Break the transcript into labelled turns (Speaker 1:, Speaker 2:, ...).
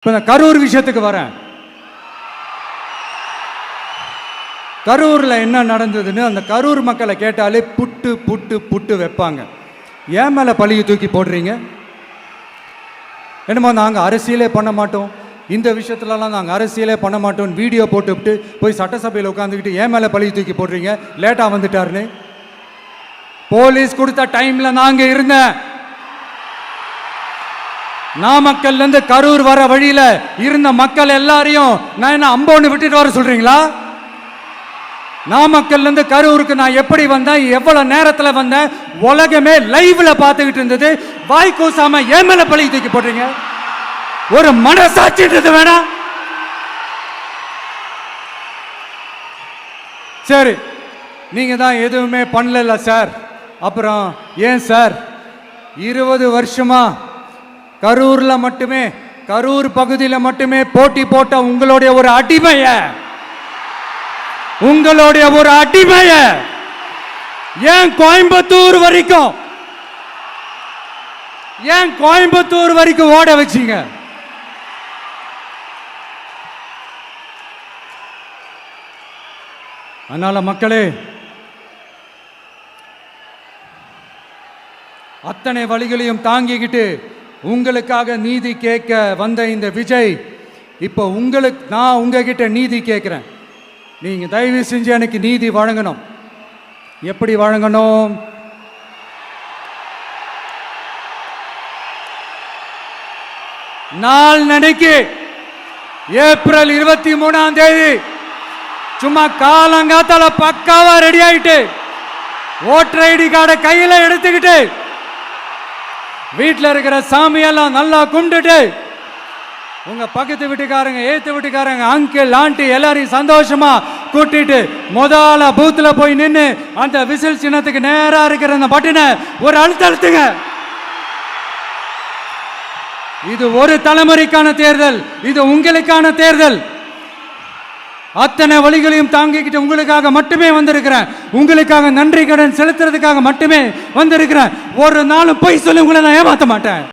Speaker 1: இப்போ நான் கரூர் விஷயத்துக்கு வரேன். கரூரில் என்ன நடந்ததுன்னு அந்த கரூர் மக்களை கேட்டாலே புட்டு புட்டு புட்டு வைப்பாங்க. ஏன் மேலே பழியை தூக்கி போடுறீங்க? என்னமோ நாங்கள் அரசியலே பண்ண மாட்டோம், இந்த விஷயத்துலலாம் நாங்கள் அரசியலே பண்ண மாட்டோம்னு வீடியோ போட்டுவிட்டு போய் சட்டசபையில் உட்காந்துக்கிட்டு ஏன் மேலே பழியை தூக்கி போடுறீங்க? லேட்டாக வந்துட்டாருன்னு. போலீஸ் கொடுத்த டைமில் நாங்கள் இருந்தேன். நாமக்கல்லேருந்து கரூர் வர வழியில் இருந்த மக்கள் எல்லாரையும் நான் என்ன அம்போன்னு விட்டுட்டு வர சொல்றீங்களா? நாமக்கல்லேருந்து கரூருக்கு நான் எப்படி வந்தேன், எவ்வளவு நேரத்தில் வந்தேன், உலகமே லைவ்ல பார்த்துக்கிட்டு இருந்தது. வாய் கூசாம ஏன் மேல பழி தூக்கி போடுறீங்க? ஒரு மனசாட்சின்றது வேணாம்? சரி, நீங்க தான் எதுவுமே பண்ணல சார். அப்புறம் ஏன் சார் 20 வருஷமா கரூர்ல மட்டுமே, கரூர் பகுதியில் மட்டுமே போட்டி போட்ட உங்களுடைய ஒரு அடிமைய ஏன் கோயம்புத்தூர் வரைக்கும் ஓட வச்சீங்க? அதனால மக்களே, அத்தனை வழிகளையும் தாங்கிக்கிட்டு உங்களுக்காக நீதி கேட்க வந்த இந்த விஜய், இப்போ நான் உங்ககிட்ட நீதி கேட்கிறேன். நீங்க தயவு செஞ்சு எனக்கு நீதி வழங்கணும். எப்படி வழங்கணும்? நாளைக்கு ஏப்ரல் 23ஆம் தேதி சும்மா காலங்காத்தால பக்காவா ரெடி ஆயிட்டு ஓட்டர் ஐடி கார்டை கையில எடுத்துக்கிட்டு வீட்டில் இருக்கிற சாமியெல்லாம் நல்லா கும்பிட்டுட்டு உங்க பக்கத்து வீட்டுக்காரங்க, ஏத்து வீட்டுக்காரங்க, அங்கிள் ஆண்டி எல்லாரையும் சந்தோஷமா கூட்டிட்டு முதல்ல பூத்துல போய் நின்று அந்த விசில் சின்னத்துக்கு நேரா இருக்கிற அந்த பட்டனை ஒரு அழுத்துங்க. இது ஒரு தலைமுறைக்கான தேர்தல், இது உங்களுக்கான தேர்தல். அத்தனை வழிகளையும் தாங்கிக்கிட்டு உங்களுக்காக மட்டுமே வந்திருக்கிறேன். உங்களுக்காக நன்றி கடன் செலுத்துறதுக்காக மட்டுமே வந்திருக்கிறேன். ஒரு நாளும் பொய் சொல்லி உங்களை நான் ஏமாற்ற மாட்டேன்.